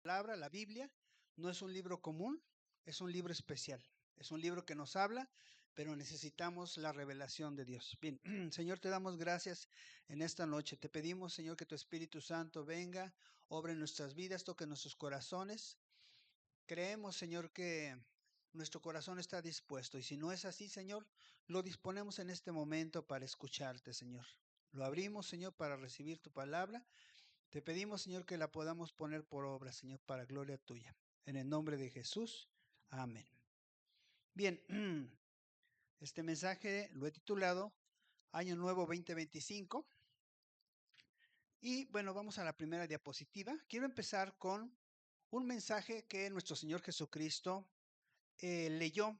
palabra, la Biblia, no es un libro común, es un libro especial. Es un libro que nos habla, pero necesitamos la revelación de Dios. Bien, Señor, te damos gracias en esta noche. Te pedimos, Señor, que tu Espíritu Santo venga, obre en nuestras vidas, toque nuestros corazones. Creemos, Señor, que nuestro corazón está dispuesto. Y si no es así, Señor, lo disponemos en este momento para escucharte, Señor. Lo abrimos, Señor, para recibir tu palabra. Te pedimos, Señor, que la podamos poner por obra, Señor, para gloria tuya. En el nombre de Jesús. Amén. Bien, este mensaje lo he titulado Año Nuevo 2025. Y bueno, vamos a la primera diapositiva. Quiero empezar con un mensaje que nuestro Señor Jesucristo leyó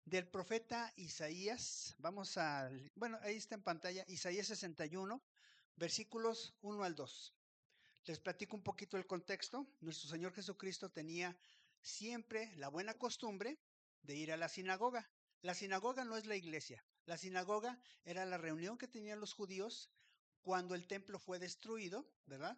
del profeta Isaías. Bueno, ahí está en pantalla, Isaías 61, versículos 1 al 2. Les platico un poquito el contexto. Nuestro Señor Jesucristo tenía siempre la buena costumbre de ir a la sinagoga. La sinagoga no es la iglesia. La sinagoga era la reunión que tenían los judíos cuando el templo fue destruido, ¿verdad?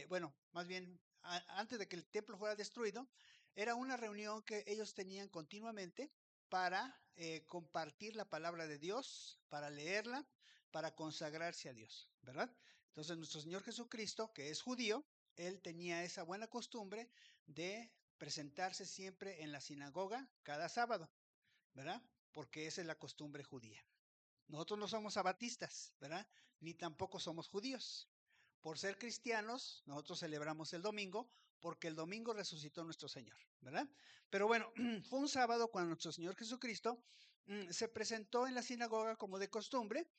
Bueno, más bien, antes de que el templo fuera destruido, era una reunión que ellos tenían continuamente para compartir la palabra de Dios, para leerla, para consagrarse a Dios, ¿verdad? Entonces nuestro Señor Jesucristo, que es judío, él tenía esa buena costumbre de presentarse siempre en la sinagoga cada sábado, ¿verdad? Porque esa es la costumbre judía. Nosotros no somos sabatistas, ¿verdad? Ni tampoco somos judíos. Por ser cristianos, nosotros celebramos el domingo porque el domingo resucitó nuestro Señor, ¿verdad? Pero bueno, fue un sábado cuando nuestro Señor Jesucristo se presentó en la sinagoga como de costumbre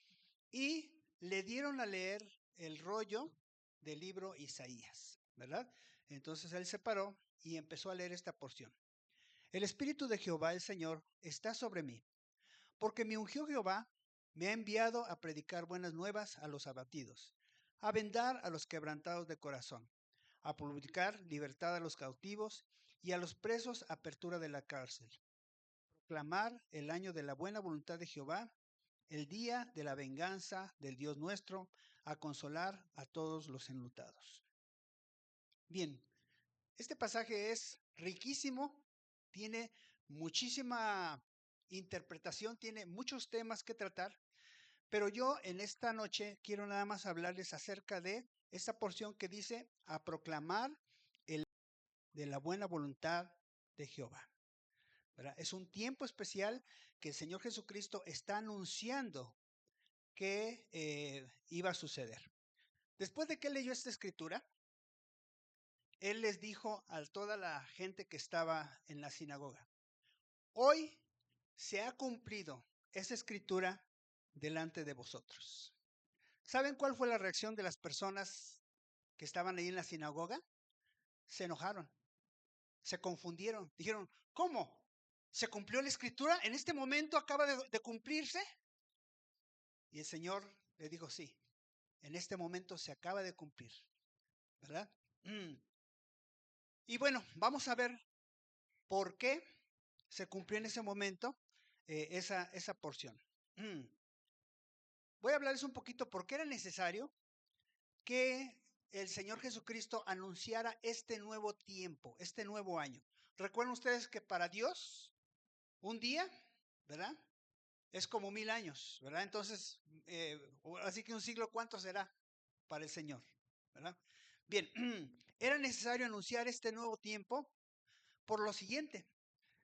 y le dieron a leer el rollo del libro Isaías, ¿verdad? Entonces él se paró y empezó a leer esta porción. El Espíritu de Jehová, el Señor, está sobre mí, porque me ungió Jehová, me ha enviado a predicar buenas nuevas a los abatidos, a vendar a los quebrantados de corazón, a publicar libertad a los cautivos y a los presos apertura de la cárcel, proclamar el año de la buena voluntad de Jehová, el día de la venganza del Dios nuestro, a consolar a todos los enlutados. Bien, este pasaje es riquísimo, tiene muchísima interpretación, tiene muchos temas que tratar, pero yo en esta noche quiero nada más hablarles acerca de esta porción que dice a proclamar el de la buena voluntad de Jehová, ¿verdad? Es un tiempo especial que el Señor Jesucristo está anunciando que iba a suceder. Después de que él leyó esta escritura, él les dijo a toda la gente que estaba en la sinagoga: hoy se ha cumplido esa escritura delante de vosotros. ¿Saben cuál fue la reacción de las personas que estaban ahí en la sinagoga? Se enojaron, se confundieron, dijeron: ¿cómo? ¿Se cumplió la escritura? ¿En este momento acaba de cumplirse? Y el Señor le dijo: sí, en este momento se acaba de cumplir, ¿verdad? Y bueno, vamos a ver por qué se cumplió en ese momento esa porción. Voy a hablarles un poquito por qué era necesario que el Señor Jesucristo anunciara este nuevo tiempo, este nuevo año. Recuerden ustedes que para Dios un día, ¿verdad?, es como 1000 años, ¿verdad? Entonces, así que un siglo, ¿cuánto será para el Señor? ¿Verdad? Bien, era necesario anunciar este nuevo tiempo por lo siguiente.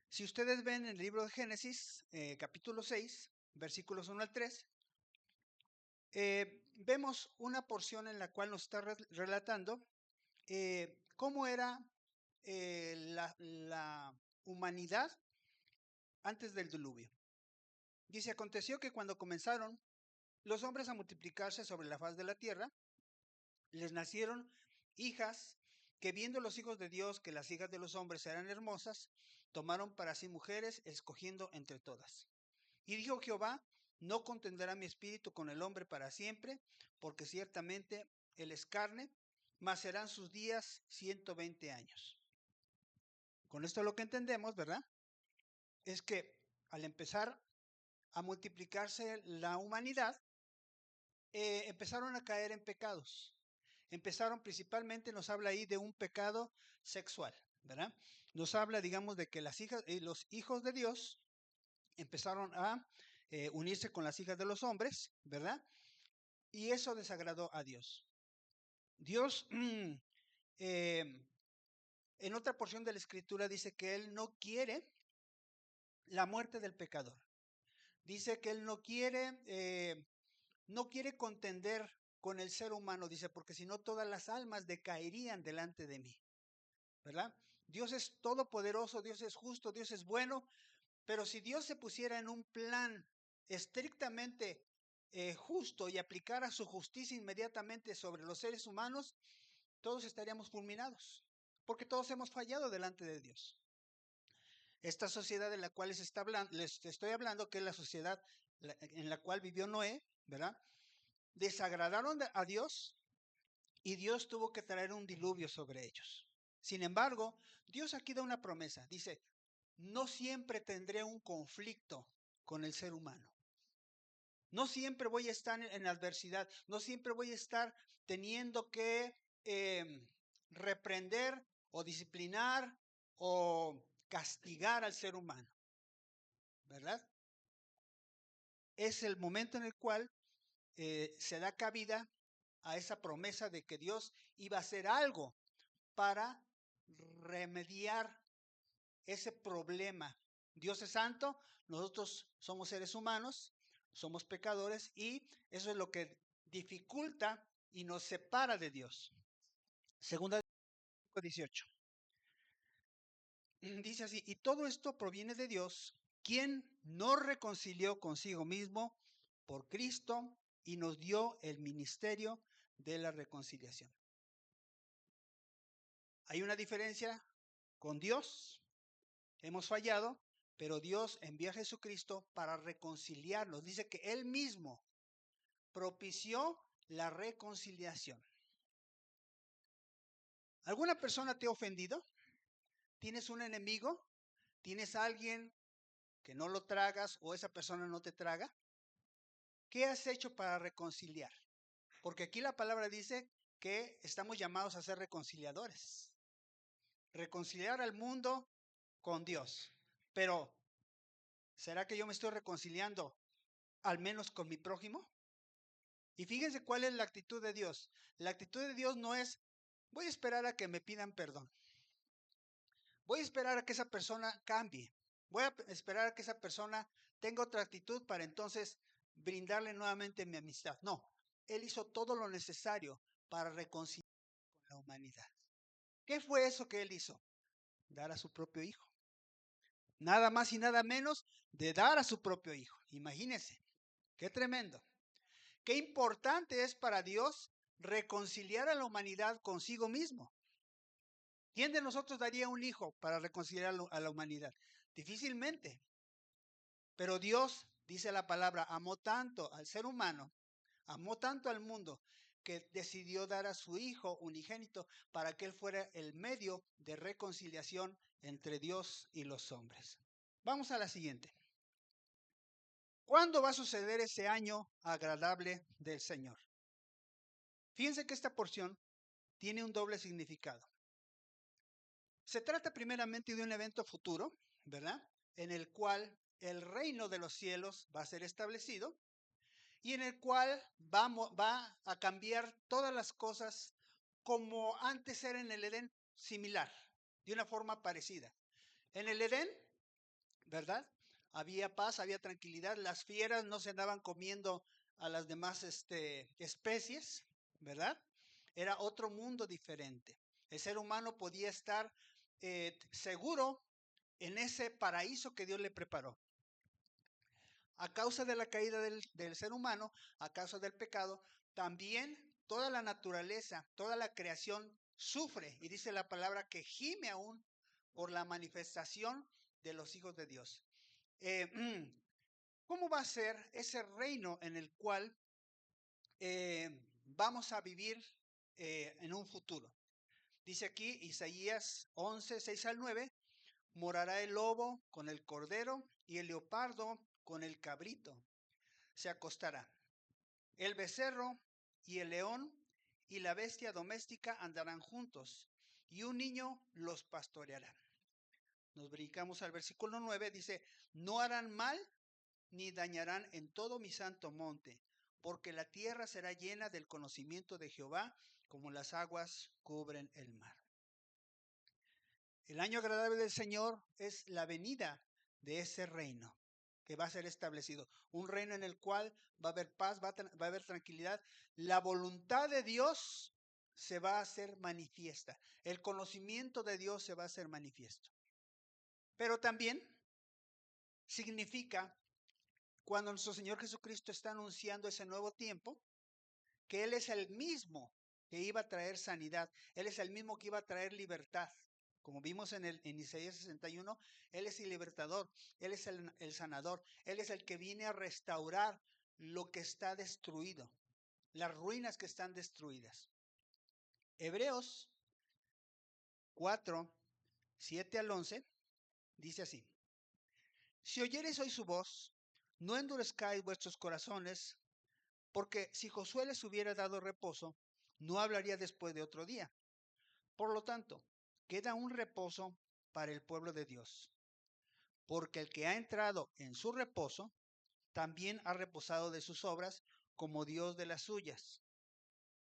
Si ustedes ven en el libro de Génesis, capítulo 6, versículos 1 al 3, vemos una porción en la cual nos está relatando cómo era la humanidad antes del diluvio. Dice: aconteció que cuando comenzaron los hombres a multiplicarse sobre la faz de la tierra, les nacieron hijas que, viendo los hijos de Dios que las hijas de los hombres eran hermosas, tomaron para sí mujeres, escogiendo entre todas. Y dijo Jehová: no contenderá mi espíritu con el hombre para siempre, porque ciertamente él es carne, mas serán sus días 120 años. Con esto lo que entendemos, ¿verdad?, es que al empezar a multiplicarse la humanidad, empezaron a caer en pecados. empezaron principalmente, nos habla ahí de un pecado sexual, ¿verdad? Nos habla, digamos, de que los hijos de Dios empezaron a unirse con las hijas de los hombres, ¿verdad? Y eso desagradó a Dios. Dios, en otra porción de la escritura dice que Él no quiere la muerte del pecador. Dice que Él no quiere contender con el ser humano, dice, porque si no todas las almas decaerían delante de mí, ¿verdad? Dios es todopoderoso, Dios es justo, Dios es bueno, pero si Dios se pusiera en un plan estrictamente justo y aplicara su justicia inmediatamente sobre los seres humanos, todos estaríamos fulminados, porque todos hemos fallado delante de Dios. Esta sociedad de la cual les estoy hablando, que es la sociedad en la cual vivió Noé, ¿verdad? Desagradaron a Dios y Dios tuvo que traer un diluvio sobre ellos. Sin embargo, Dios aquí da una promesa. Dice, no siempre tendré un conflicto con el ser humano. No siempre voy a estar en adversidad. No siempre voy a estar teniendo que reprender o disciplinar o castigar al ser humano, ¿verdad? Es el momento en el cual se da cabida a esa promesa de que Dios iba a hacer algo para remediar ese problema. Dios es santo, nosotros somos seres humanos, somos pecadores y eso es lo que dificulta y nos separa de Dios. Segunda 18. Dice así, y todo esto proviene de Dios, quien nos reconcilió consigo mismo por Cristo y nos dio el ministerio de la reconciliación. Hay una diferencia con Dios, hemos fallado, pero Dios envió a Jesucristo para reconciliarnos. Dice que Él mismo propició la reconciliación. ¿Alguna persona te ha ofendido? ¿Tienes un enemigo? ¿Tienes a alguien que no lo tragas o esa persona no te traga? ¿Qué has hecho para reconciliar? Porque aquí la palabra dice que estamos llamados a ser reconciliadores. Reconciliar al mundo con Dios. Pero, ¿será que yo me estoy reconciliando al menos con mi prójimo? Y fíjense cuál es la actitud de Dios. La actitud de Dios no es, voy a esperar a que me pidan perdón. Voy a esperar a que esa persona cambie. Voy a esperar a que esa persona tenga otra actitud para entonces brindarle nuevamente mi amistad. No, Él hizo todo lo necesario para reconciliar con la humanidad. ¿Qué fue eso que Él hizo? Dar a su propio hijo. Nada más y nada menos de dar a su propio hijo. Imagínense, qué tremendo. Qué importante es para Dios reconciliar a la humanidad consigo mismo. ¿Quién de nosotros daría un hijo para reconciliar a la humanidad? Difícilmente. Pero Dios, dice la palabra, amó tanto al ser humano, amó tanto al mundo, que decidió dar a su Hijo unigénito para que Él fuera el medio de reconciliación entre Dios y los hombres. Vamos a la siguiente. ¿Cuándo va a suceder ese año agradable del Señor? Fíjense que esta porción tiene un doble significado. Se trata primeramente de un evento futuro, ¿verdad? En el cual el reino de los cielos va a ser establecido y en el cual va a cambiar todas las cosas como antes era en el Edén, similar, de una forma parecida. En el Edén, ¿verdad? Había paz, había tranquilidad, las fieras no se andaban comiendo a las demás especies, ¿verdad? Era otro mundo diferente. El ser humano podía estar seguro en ese paraíso que Dios le preparó. A causa de la caída del ser humano, a causa del pecado, también toda la naturaleza, toda la creación sufre, y dice la palabra que gime aún por la manifestación de los hijos de Dios. ¿Cómo va a ser ese reino en el cual vamos a vivir en un futuro? Dice aquí Isaías 11, 6 al 9, morará el lobo con el cordero y el leopardo con el cabrito. Se acostará el becerro y el león y la bestia doméstica andarán juntos, y un niño los pastoreará. Nos brincamos al versículo 9, dice, no harán mal ni dañarán en todo mi santo monte, porque la tierra será llena del conocimiento de Jehová, como las aguas cubren el mar. El año agradable del Señor es la venida de ese reino que va a ser establecido. Un reino en el cual va a haber paz, va a haber tranquilidad. La voluntad de Dios se va a hacer manifiesta. El conocimiento de Dios se va a hacer manifiesto. Pero también significa, cuando nuestro Señor Jesucristo está anunciando ese nuevo tiempo, que Él es el mismo que iba a traer sanidad. Él es el mismo que iba a traer libertad. Como vimos en Isaías 61, Él es el libertador, Él es el sanador, Él es el que viene a restaurar lo que está destruido, las ruinas que están destruidas. Hebreos 4, 7 al 11, dice así: si oyereis hoy su voz, no endurezcáis vuestros corazones, porque si Josué les hubiera dado reposo, no hablaría después de otro día. Por lo tanto, queda un reposo para el pueblo de Dios, porque el que ha entrado en su reposo, también ha reposado de sus obras, como Dios de las suyas.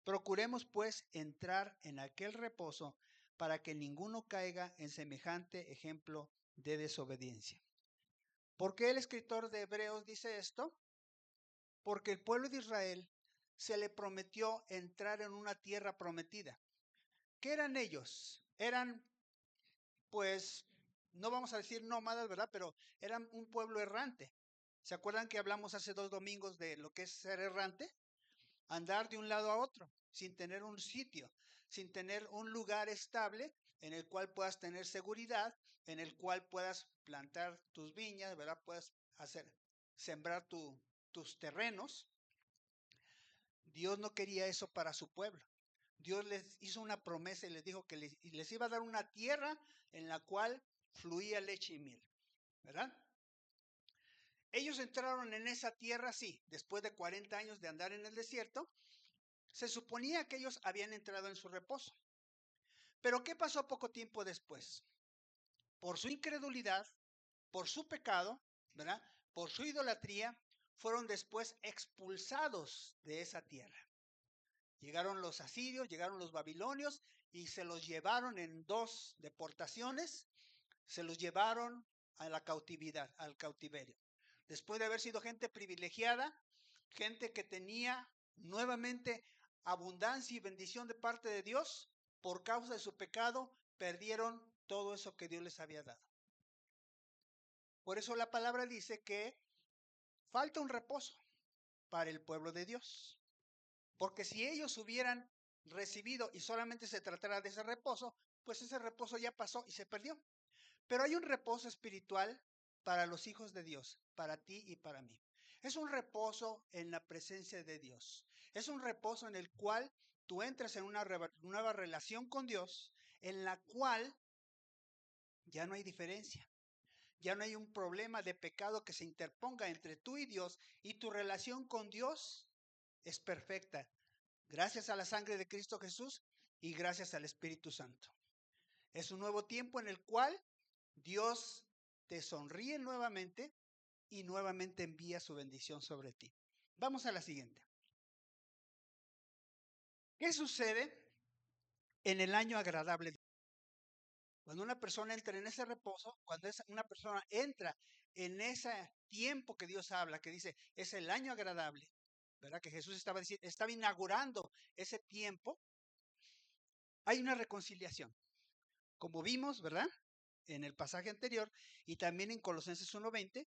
Procuremos, pues, entrar en aquel reposo, para que ninguno caiga en semejante ejemplo de desobediencia. ¿Por qué el escritor de Hebreos dice esto? Porque el pueblo de Israel se le prometió entrar en una tierra prometida. ¿Qué eran ellos? Eran, pues, no vamos a decir nómadas, ¿verdad? Pero eran un pueblo errante. ¿Se acuerdan que hablamos hace 2 domingos de lo que es ser errante? Andar de un lado a otro, sin tener un sitio, sin tener un lugar estable en el cual puedas tener seguridad, en el cual puedas plantar tus viñas, ¿verdad? Puedas sembrar tus terrenos. Dios no quería eso para su pueblo. Dios les hizo una promesa y les dijo que les iba a dar una tierra en la cual fluía leche y miel, ¿verdad? Ellos entraron en esa tierra, sí, después de 40 años de andar en el desierto. Se suponía que ellos habían entrado en su reposo. Pero ¿qué pasó poco tiempo después? Por su incredulidad, por su pecado, ¿verdad? Por su idolatría, fueron después expulsados de esa tierra. Llegaron los asirios, llegaron los babilonios y se los llevaron en 2 deportaciones, se los llevaron a la cautividad, al cautiverio. Después de haber sido gente privilegiada, gente que tenía nuevamente abundancia y bendición de parte de Dios, por causa de su pecado, perdieron todo eso que Dios les había dado. Por eso la palabra dice que falta un reposo para el pueblo de Dios. Porque si ellos hubieran recibido y solamente se tratara de ese reposo, pues ese reposo ya pasó y se perdió. Pero hay un reposo espiritual para los hijos de Dios, para ti y para mí. Es un reposo en la presencia de Dios. Es un reposo en el cual tú entras en una nueva relación con Dios, en la cual ya no hay diferencia. Ya no hay un problema de pecado que se interponga entre tú y Dios, y tu relación con Dios es perfecta, gracias a la sangre de Cristo Jesús y gracias al Espíritu Santo. Es un nuevo tiempo en el cual Dios te sonríe nuevamente y nuevamente envía su bendición sobre ti. Vamos a la siguiente. ¿Qué sucede en el año agradable? Cuando una persona entra en ese reposo, cuando una persona entra en ese tiempo que Dios habla, que dice, es el año agradable, ¿verdad? Que Jesús estaba inaugurando ese tiempo, hay una reconciliación. Como vimos, ¿verdad? En el pasaje anterior y también en Colosenses 1:20,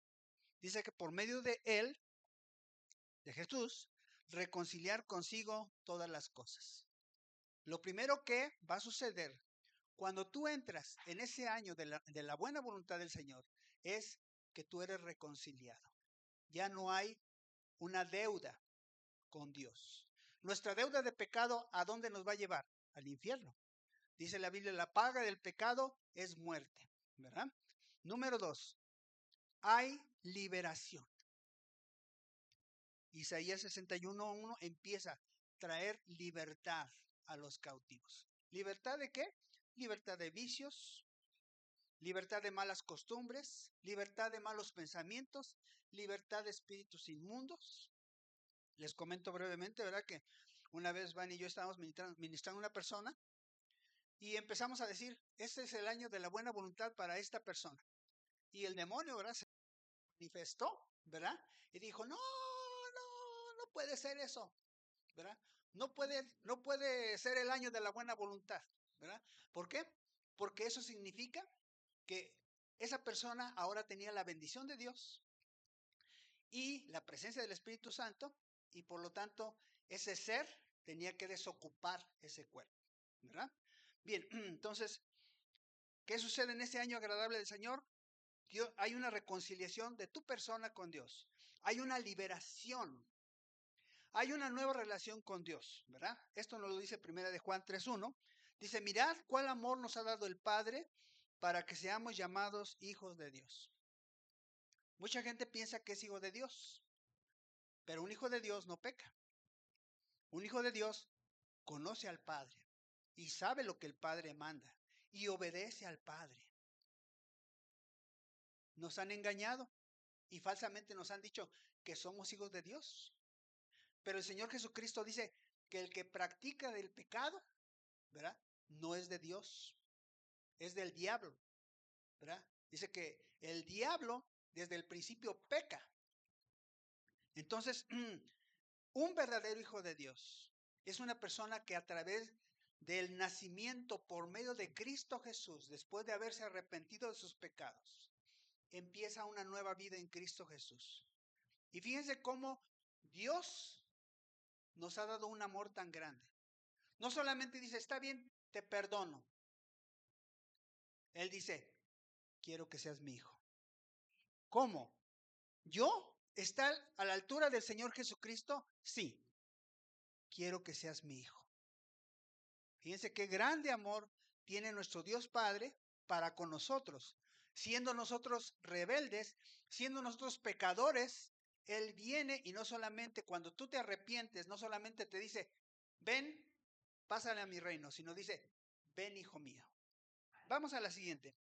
dice que por medio de él, de Jesús, reconciliar consigo todas las cosas. Lo primero que va a suceder cuando tú entras en ese año de la buena voluntad del Señor es que tú eres reconciliado. Ya no hay una deuda con Dios. Nuestra deuda de pecado, ¿a dónde nos va a llevar? Al infierno. Dice la Biblia, la paga del pecado es muerte, ¿verdad? Número 2, hay liberación. Isaías 61:1 empieza, traer libertad a los cautivos. ¿Libertad de qué? Libertad de vicios, libertad de malas costumbres, libertad de malos pensamientos, libertad de espíritus inmundos. Les comento brevemente, ¿verdad? Que una vez Van y yo estábamos ministrando a una persona y empezamos a decir, este es el año de la buena voluntad para esta persona. Y el demonio, ¿verdad? Se manifestó, ¿verdad? Y dijo, no puede ser eso, ¿verdad? No puede ser el año de la buena voluntad, ¿verdad? ¿Por qué? Porque eso significa que esa persona ahora tenía la bendición de Dios y la presencia del Espíritu Santo, y por lo tanto ese ser tenía que desocupar ese cuerpo, ¿verdad? Bien, entonces, ¿qué sucede en este año agradable del Señor? Dios, hay una reconciliación de tu persona con Dios, hay una liberación, hay una nueva relación con Dios, ¿verdad? Esto nos lo dice Primera de Juan 3:1. Dice, mirad cuál amor nos ha dado el Padre para que seamos llamados hijos de Dios. Mucha gente piensa que es hijo de Dios, pero un hijo de Dios no peca. Un hijo de Dios conoce al Padre y sabe lo que el Padre manda y obedece al Padre. Nos han engañado y falsamente nos han dicho que somos hijos de Dios. Pero el Señor Jesucristo dice que el que practica del pecado, ¿verdad? No es de Dios, es del diablo, ¿verdad? Dice que el diablo desde el principio peca. Entonces, un verdadero hijo de Dios es una persona que a través del nacimiento por medio de Cristo Jesús, después de haberse arrepentido de sus pecados, empieza una nueva vida en Cristo Jesús. Y fíjense cómo Dios nos ha dado un amor tan grande. No solamente dice, está bien, te perdono. Él dice, quiero que seas mi hijo. ¿Cómo? ¿Yo estar a la altura del Señor Jesucristo? Sí. Quiero que seas mi hijo. Fíjense qué grande amor tiene nuestro Dios Padre para con nosotros. Siendo nosotros rebeldes, siendo nosotros pecadores, Él viene y no solamente cuando tú te arrepientes, no solamente te dice, ven, pásale a mi reino, sino dice, ven hijo mío. Vamos a la siguiente.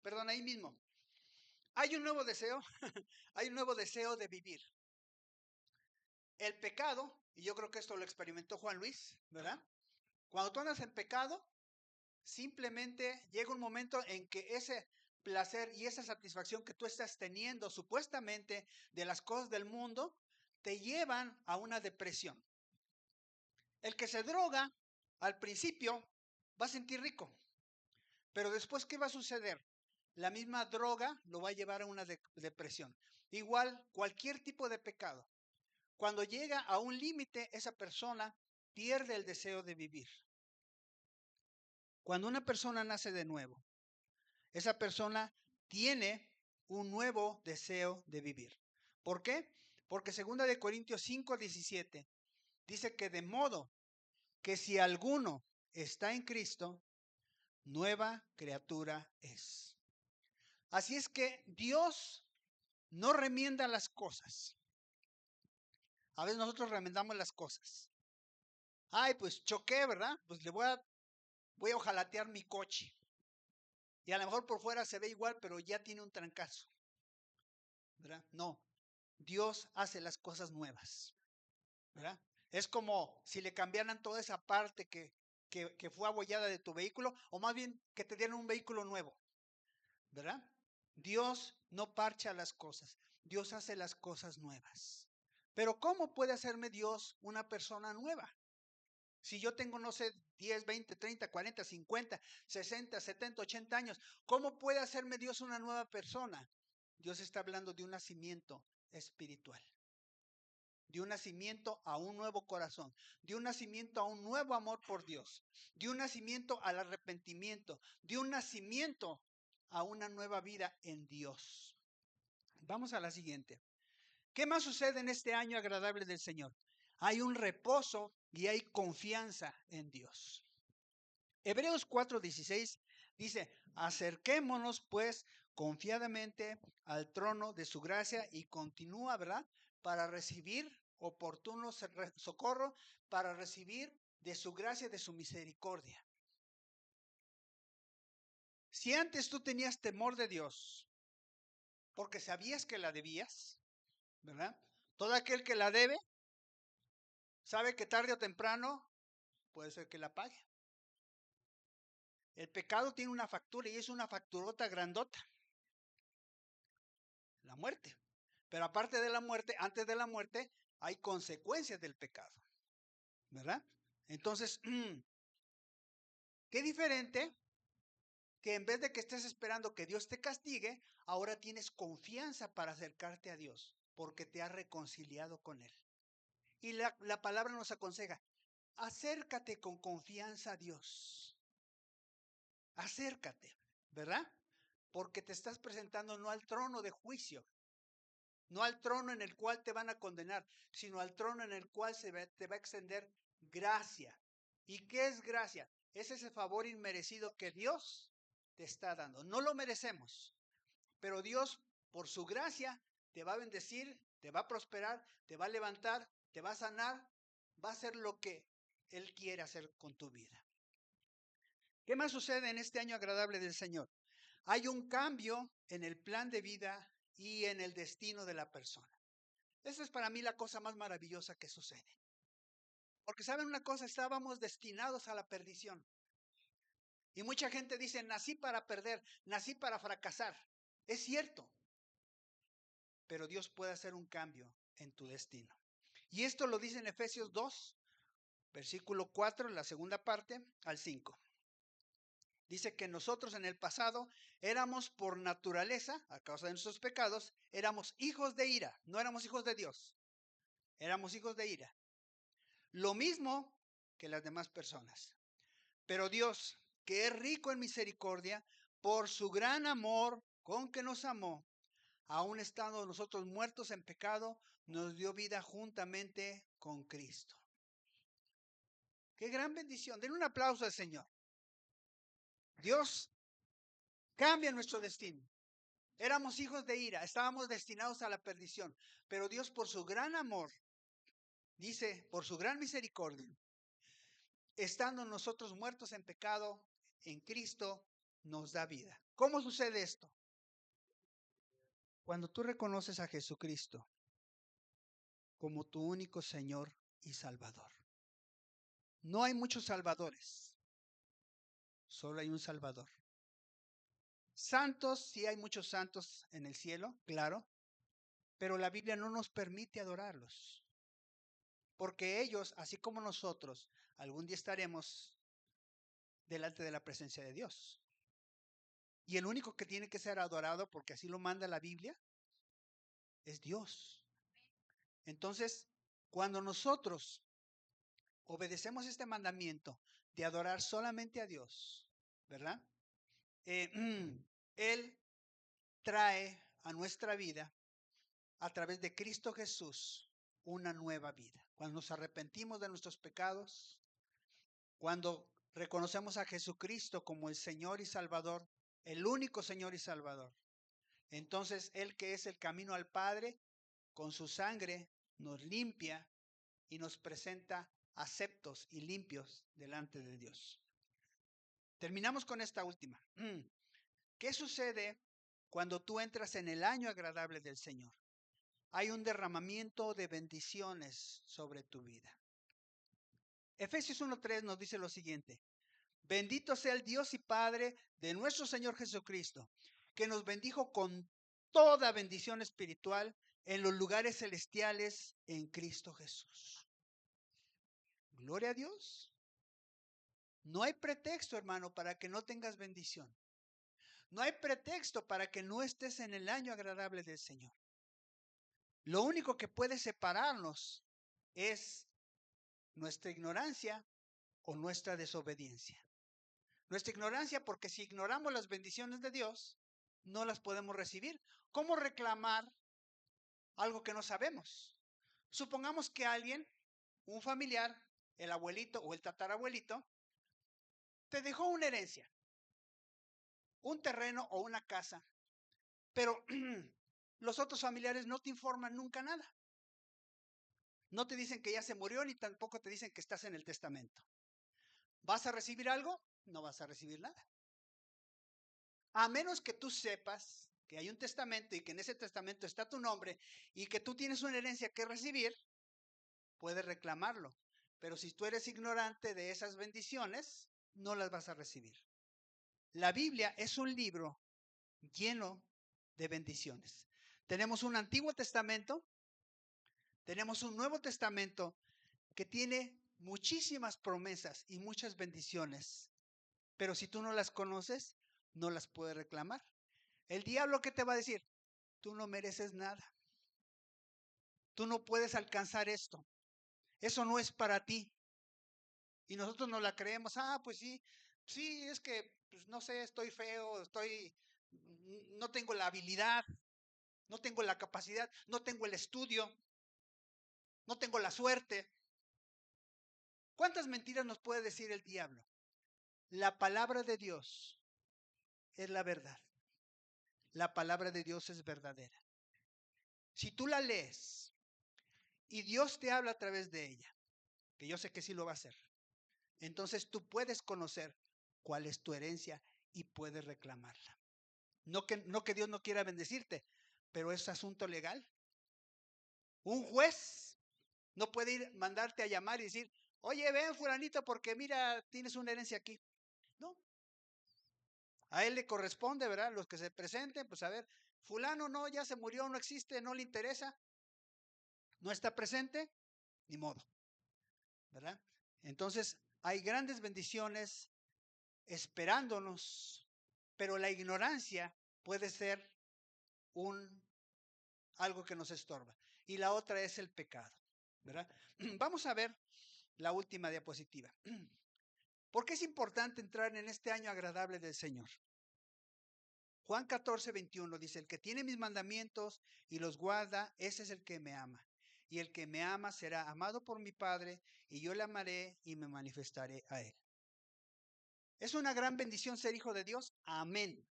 Perdón, ahí mismo. Hay un nuevo deseo, hay un nuevo deseo de vivir. El pecado, y yo creo que esto lo experimentó Juan Luis, ¿verdad? Cuando tú andas en pecado, simplemente llega un momento en que ese placer y esa satisfacción que tú estás teniendo supuestamente de las cosas del mundo, te llevan a una depresión. El que se droga, al principio, va a sentir rico, pero después, ¿qué va a suceder? La misma droga lo va a llevar a una depresión. Igual, cualquier tipo de pecado. Cuando llega a un límite, esa persona pierde el deseo de vivir. Cuando una persona nace de nuevo, esa persona tiene un nuevo deseo de vivir. ¿Por qué? Porque 2 Corintios 5:17 dice que de modo que si alguno está en Cristo, nueva criatura es. Así es que Dios no remienda las cosas. A veces nosotros remendamos las cosas. Ay, pues choqué, ¿verdad? Pues voy a ojalatear mi coche. Y a lo mejor por fuera se ve igual, pero ya tiene un trancazo, ¿verdad? No, Dios hace las cosas nuevas, ¿verdad? Es como si le cambiaran toda esa parte que fue abollada de tu vehículo, o más bien que te dieran un vehículo nuevo, ¿verdad? Dios no parcha las cosas, Dios hace las cosas nuevas. Pero ¿cómo puede hacerme Dios una persona nueva? Si yo tengo, no sé, 10, 20, 30, 40, 50, 60, 70, 80 años, ¿cómo puede hacerme Dios una nueva persona? Dios está hablando de un nacimiento espiritual, de un nacimiento a un nuevo corazón, de un nacimiento a un nuevo amor por Dios, de un nacimiento al arrepentimiento, de un nacimiento a una nueva vida en Dios. Vamos a la siguiente. ¿Qué más sucede en este año agradable del Señor? Hay un reposo y hay confianza en Dios. Hebreos 4:16 dice, acerquémonos pues confiadamente al trono de su gracia y continúa, ¿verdad? Para recibir oportuno socorro para recibir de su gracia, de su misericordia. Si antes tú tenías temor de Dios, porque sabías que la debías, ¿verdad? Todo aquel que la debe, sabe que tarde o temprano puede ser que la pague. El pecado tiene una factura y es una facturota grandota. La muerte. Pero aparte de la muerte, antes de la muerte, hay consecuencias del pecado, ¿verdad? Entonces, qué diferente que en vez de que estés esperando que Dios te castigue, ahora tienes confianza para acercarte a Dios, porque te has reconciliado con Él. Y la palabra nos aconseja, acércate con confianza a Dios. Acércate, ¿verdad? Porque te estás presentando no al trono de juicio, no al trono en el cual te van a condenar, sino al trono en el cual te va a extender gracia. ¿Y qué es gracia? Es ese favor inmerecido que Dios te está dando. No lo merecemos, pero Dios, por su gracia, te va a bendecir, te va a prosperar, te va a levantar, te va a sanar, va a hacer lo que Él quiere hacer con tu vida. ¿Qué más sucede en este año agradable del Señor? Hay un cambio en el plan de vida y en el destino de la persona. Esa es para mí la cosa más maravillosa que sucede. Porque saben una cosa, estábamos destinados a la perdición. Y mucha gente dice, nací para perder, nací para fracasar. Es cierto, pero Dios puede hacer un cambio en tu destino. Y esto lo dice en Efesios 2, versículo 4, la segunda parte, al 5. Dice que nosotros en el pasado éramos por naturaleza, a causa de nuestros pecados, éramos hijos de ira, no éramos hijos de Dios, éramos hijos de ira. Lo mismo que las demás personas. Pero Dios, que es rico en misericordia, por su gran amor con que nos amó, aun estando nosotros muertos en pecado, nos dio vida juntamente con Cristo. Qué gran bendición. Den un aplauso al Señor. Dios cambia nuestro destino. Éramos hijos de ira, estábamos destinados a la perdición, pero Dios por su gran amor, dice, por su gran misericordia, estando nosotros muertos en pecado, en Cristo nos da vida. ¿Cómo sucede esto? Cuando tú reconoces a Jesucristo como tu único Señor y Salvador. No hay muchos salvadores, solo hay un Salvador. Santos, sí hay muchos santos en el cielo, claro, pero la Biblia no nos permite adorarlos, porque ellos, así como nosotros, algún día estaremos delante de la presencia de Dios. Y el único que tiene que ser adorado, porque así lo manda la Biblia, es Dios. Entonces, cuando nosotros obedecemos este mandamiento de adorar solamente a Dios, ¿verdad? Él trae a nuestra vida, a través de Cristo Jesús, una nueva vida. Cuando nos arrepentimos de nuestros pecados, cuando reconocemos a Jesucristo como el Señor y Salvador, el único Señor y Salvador, entonces Él, que es el camino al Padre, con su sangre nos limpia y nos presenta aceptos y limpios delante de Dios. Terminamos con esta última. ¿Qué sucede cuando tú entras en el año agradable del Señor? Hay un derramamiento de bendiciones sobre tu vida. Efesios 1:3 nos dice lo siguiente: bendito sea el Dios y Padre de nuestro Señor Jesucristo, que nos bendijo con toda bendición espiritual en los lugares celestiales en Cristo Jesús. Gloria a Dios. No hay pretexto, hermano, para que no tengas bendición. No hay pretexto para que no estés en el año agradable del Señor. Lo único que puede separarnos es nuestra ignorancia o nuestra desobediencia. Nuestra ignorancia, porque si ignoramos las bendiciones de Dios, no las podemos recibir. ¿Cómo reclamar algo que no sabemos? Supongamos que alguien, un familiar, el abuelito o el tatarabuelito, te dejó una herencia, un terreno o una casa, pero los otros familiares no te informan nunca nada. No te dicen que ya se murió, ni tampoco te dicen que estás en el testamento. ¿Vas a recibir algo? No vas a recibir nada. A menos que tú sepas que hay un testamento y que en ese testamento está tu nombre y que tú tienes una herencia que recibir, puedes reclamarlo. Pero si tú eres ignorante de esas bendiciones, no las vas a recibir. La Biblia es un libro lleno de bendiciones. Tenemos un Antiguo Testamento, tenemos un Nuevo Testamento que tiene muchísimas promesas y muchas bendiciones. Pero si tú no las conoces, no las puedes reclamar. El diablo, ¿qué te va a decir? Tú no mereces nada. Tú no puedes alcanzar esto. Eso no es para ti. Y nosotros no la creemos. Pues sí, sí, es que, pues, no sé, estoy feo, no tengo la habilidad, no tengo la capacidad, no tengo el estudio, no tengo la suerte. ¿Cuántas mentiras nos puede decir el diablo? La palabra de Dios es la verdad. La palabra de Dios es verdadera. Si tú la lees y Dios te habla a través de ella, que yo sé que sí lo va a hacer, entonces tú puedes conocer cuál es tu herencia y puedes reclamarla. No que Dios no quiera bendecirte, pero es asunto legal. Un juez no puede mandarte a llamar y decir, oye, ven fulanito porque mira, tienes una herencia aquí. No. A él le corresponde, ¿verdad? Los que se presenten, pues a ver, fulano no, ya se murió, no existe, no le interesa, no está presente, ni modo, ¿verdad? Entonces, hay grandes bendiciones esperándonos, pero la ignorancia puede ser un algo que nos estorba. Y la otra es el pecado, ¿verdad? Vamos a ver la última diapositiva. ¿Por qué es importante entrar en este año agradable del Señor? Juan 14:21 dice, el que tiene mis mandamientos y los guarda, ese es el que me ama. Y el que me ama será amado por mi Padre, y yo le amaré y me manifestaré a él. ¿Es una gran bendición ser hijo de Dios? Amén.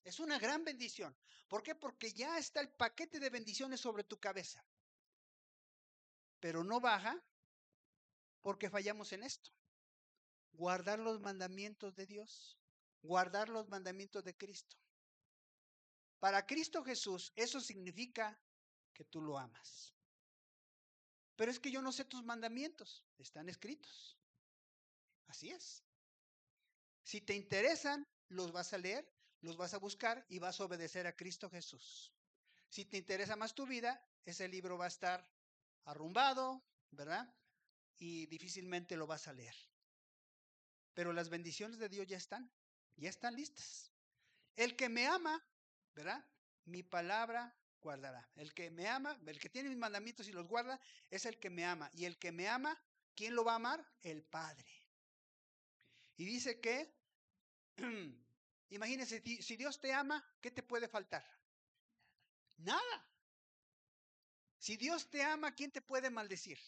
Es una gran bendición. ¿Por qué? Porque ya está el paquete de bendiciones sobre tu cabeza. Pero no baja porque fallamos en esto. Guardar los mandamientos de Dios, guardar los mandamientos de Cristo. Para Cristo Jesús, eso significa que tú lo amas. Pero es que yo no sé tus mandamientos, están escritos. Así es. Si te interesan, los vas a leer, los vas a buscar y vas a obedecer a Cristo Jesús. Si te interesa más tu vida, ese libro va a estar arrumbado, ¿verdad? Y difícilmente lo vas a leer. Pero las bendiciones de Dios ya están listas. El que me ama, ¿verdad? Mi palabra guardará. El que me ama, el que tiene mis mandamientos y los guarda, es el que me ama. Y el que me ama, ¿quién lo va a amar? El Padre. Y dice que, imagínense, si Dios te ama, ¿qué te puede faltar? Nada. Si Dios te ama, ¿quién te puede maldecir?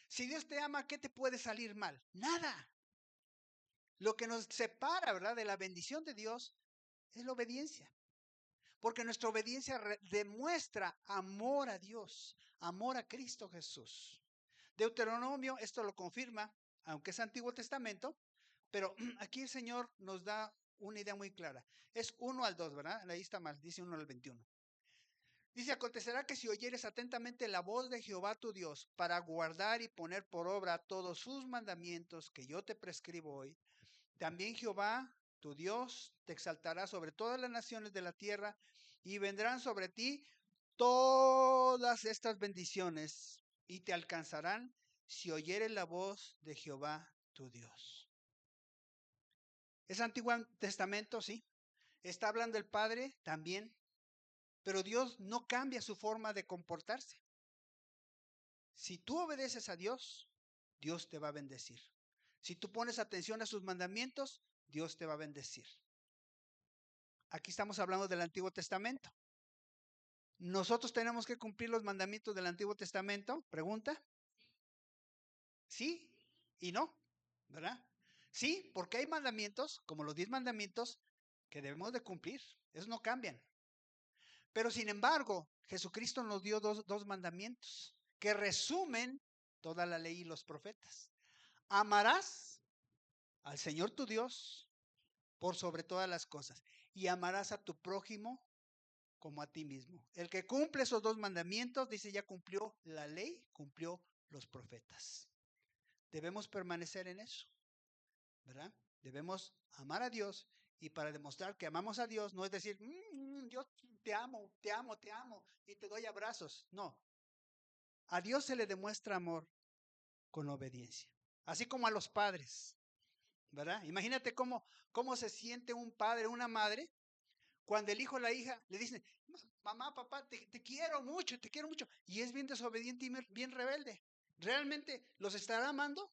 Si Dios te ama, ¿qué te puede salir mal? Nada. Lo que nos separa, ¿verdad?, de la bendición de Dios es la obediencia. Porque nuestra obediencia demuestra amor a Dios, amor a Cristo Jesús. Deuteronomio esto lo confirma, aunque es Antiguo Testamento, pero aquí el Señor nos da una idea muy clara. Es 1 al 2, ¿verdad? Ahí está mal, dice 1 al 21. Dice, acontecerá que si oyeres atentamente la voz de Jehová tu Dios para guardar y poner por obra todos sus mandamientos que yo te prescribo hoy, también Jehová tu Dios te exaltará sobre todas las naciones de la tierra y vendrán sobre ti todas estas bendiciones y te alcanzarán si oyeres la voz de Jehová tu Dios. ¿Es Antiguo Testamento? Sí. ¿Está hablando el Padre? También. Pero Dios no cambia su forma de comportarse. Si tú obedeces a Dios, Dios te va a bendecir. Si tú pones atención a sus mandamientos, Dios te va a bendecir. Aquí estamos hablando del Antiguo Testamento. ¿Nosotros tenemos que cumplir los mandamientos del Antiguo Testamento? Pregunta. Sí y no, ¿verdad? Sí, porque hay mandamientos, como los 10 mandamientos, que debemos de cumplir. Esos no cambian. Pero sin embargo, Jesucristo nos dio dos mandamientos que resumen toda la ley y los profetas. Amarás al Señor tu Dios por sobre todas las cosas y amarás a tu prójimo como a ti mismo. El que cumple esos dos mandamientos, dice, ya cumplió la ley, cumplió los profetas. Debemos permanecer en eso, ¿verdad? Debemos amar a Dios, y para demostrar que amamos a Dios no es decir, yo te amo, te amo, te amo y te doy abrazos. No, a Dios se le demuestra amor con obediencia, así como a los padres, ¿verdad? Imagínate cómo se siente un padre, una madre, cuando el hijo o la hija le dicen, mamá, papá, te quiero mucho, y es bien desobediente y bien rebelde. ¿Realmente los estará amando?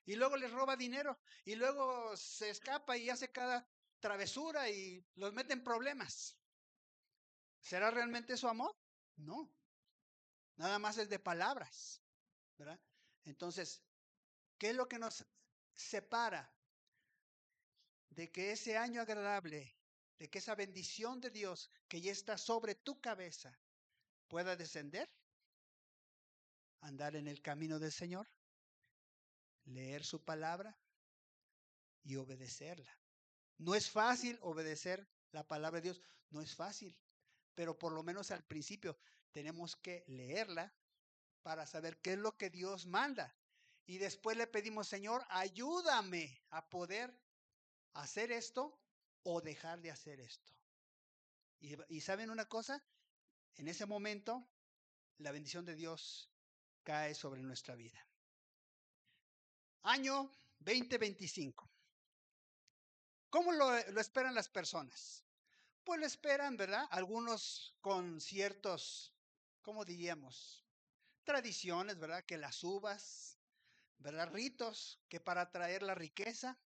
Y luego les roba dinero, y luego se escapa y hace cada travesura y los mete en problemas. ¿Será realmente su amor? No, nada más es de palabras, ¿verdad? Entonces, ¿qué es lo que nos separa de que ese año agradable, de que esa bendición de Dios que ya está sobre tu cabeza pueda descender? Andar en el camino del Señor, leer su palabra y obedecerla. No es fácil obedecer la palabra de Dios, no es fácil, pero por lo menos al principio tenemos que leerla para saber qué es lo que Dios manda. Y después le pedimos, Señor, ayúdame a poder hacer esto o dejar de hacer esto. Y ¿saben una cosa? En ese momento, la bendición de Dios cae sobre nuestra vida. Año 2025. ¿Cómo lo esperan las personas? Pues lo esperan, ¿verdad? Algunos con ciertos, ¿cómo diríamos? Tradiciones, ¿verdad? Que las uvas, ¿verdad? Ritos, que para traer la riqueza,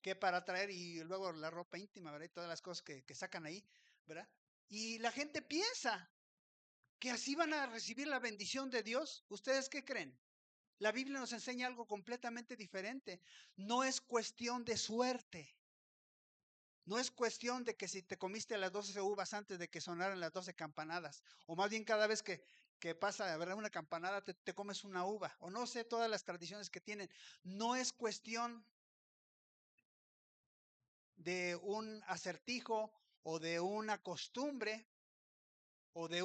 que para traer, y luego la ropa íntima, ¿verdad? Y todas las cosas que sacan ahí, ¿verdad? Y la gente piensa que así van a recibir la bendición de Dios. ¿Ustedes qué creen? La Biblia nos enseña algo completamente diferente. No es cuestión de suerte. No es cuestión de que si te comiste las 12 uvas antes de que sonaran las 12 campanadas, o más bien cada vez que pasa, ¿verdad?, una campanada, te comes una uva, o no sé, todas las tradiciones que tienen. No es cuestión de un acertijo o de una costumbre o de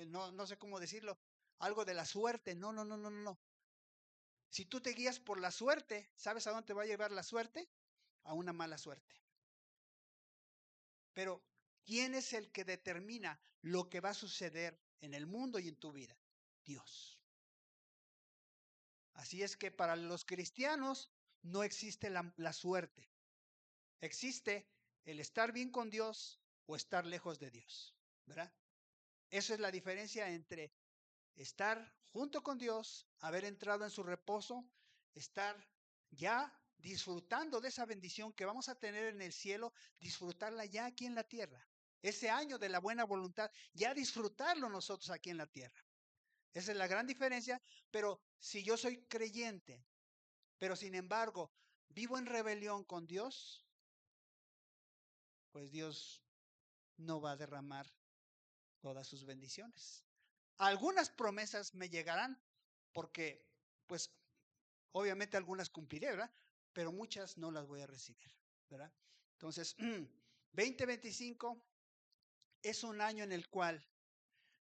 no sé cómo decirlo, algo de la suerte. No, no, no, no, no. Si tú te guías por la suerte, ¿sabes a dónde te va a llevar la suerte? A una mala suerte. Pero, ¿quién es el que determina lo que va a suceder en el mundo y en tu vida? Dios. Así es que para los cristianos no existe la suerte. Existe el estar bien con Dios o estar lejos de Dios, ¿verdad? Esa es la diferencia entre estar junto con Dios, haber entrado en su reposo, estar ya disfrutando de esa bendición que vamos a tener en el cielo, disfrutarla ya aquí en la tierra. Ese año de la buena voluntad, ya disfrutarlo nosotros aquí en la tierra. Esa es la gran diferencia. Pero si yo soy creyente, pero sin embargo vivo en rebelión con Dios, pues Dios no va a derramar todas sus bendiciones. Algunas promesas me llegarán porque, pues, obviamente algunas cumpliré, ¿verdad? Pero muchas no las voy a recibir, ¿verdad? Entonces, 2025 es un año en el cual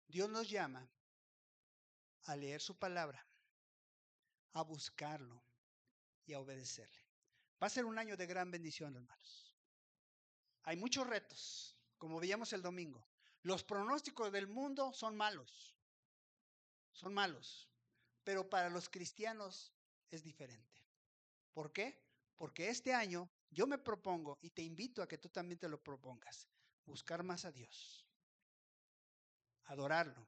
Dios nos llama a leer su palabra, a buscarlo y a obedecerle. Va a ser un año de gran bendición, hermanos. Hay muchos retos, como veíamos el domingo. Los pronósticos del mundo son malos, pero para los cristianos es diferente. ¿Por qué? Porque este año yo me propongo, y te invito a que tú también te lo propongas, buscar más a Dios, adorarlo,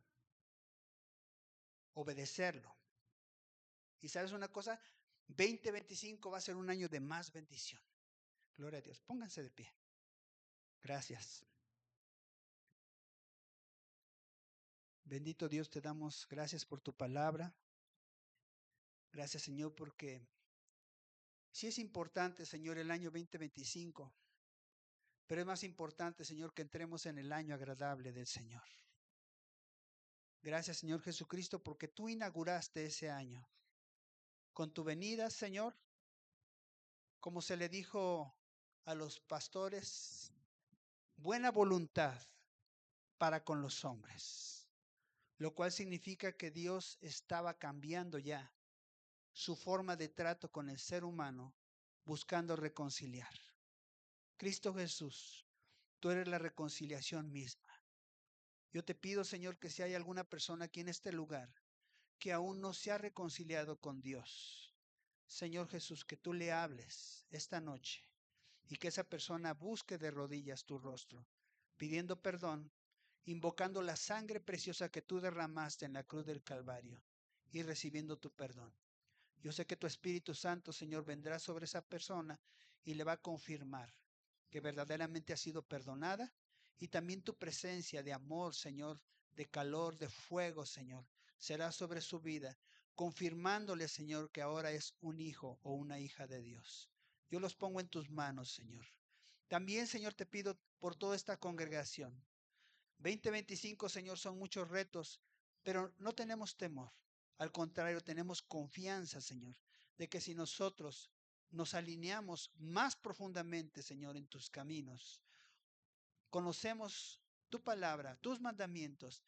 obedecerlo. Y sabes una cosa, 2025 va a ser un año de más bendición. Gloria a Dios. Pónganse de pie. Gracias. Bendito Dios, te damos gracias por tu palabra. Gracias, Señor, porque sí es importante, Señor, el año 2025, pero es más importante, Señor, que entremos en el año agradable del Señor. Gracias, Señor Jesucristo, porque tú inauguraste ese año. Con tu venida, Señor, como se le dijo a los pastores, buena voluntad para con los hombres, lo cual significa que Dios estaba cambiando ya su forma de trato con el ser humano, buscando reconciliar. Cristo Jesús, tú eres la reconciliación misma. Yo te pido, Señor, que si hay alguna persona aquí en este lugar que aún no se ha reconciliado con Dios, Señor Jesús, que tú le hables esta noche y que esa persona busque de rodillas tu rostro, pidiendo perdón, invocando la sangre preciosa que tú derramaste en la cruz del Calvario y recibiendo tu perdón. Yo sé que tu Espíritu Santo, Señor, vendrá sobre esa persona y le va a confirmar que verdaderamente ha sido perdonada, y también tu presencia de amor, Señor, de calor, de fuego, Señor, será sobre su vida, confirmándole, Señor, que ahora es un hijo o una hija de Dios. Yo los pongo en tus manos, Señor. También, Señor, te pido por toda esta congregación. 2025, Señor, son muchos retos, pero no tenemos temor. Al contrario, tenemos confianza, Señor, de que si nosotros nos alineamos más profundamente, Señor, en tus caminos, conocemos tu palabra, tus mandamientos,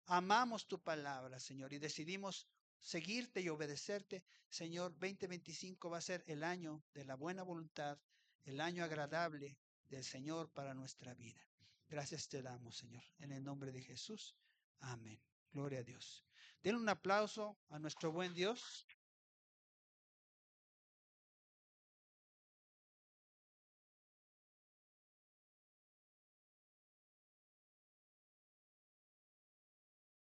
amamos tu palabra, Señor, y decidimos seguirte y obedecerte, Señor, 2025 va a ser el año de la buena voluntad, el año agradable del Señor para nuestra vida. Gracias te damos, Señor, en el nombre de Jesús. Amén. Gloria a Dios. Denle un aplauso a nuestro buen Dios.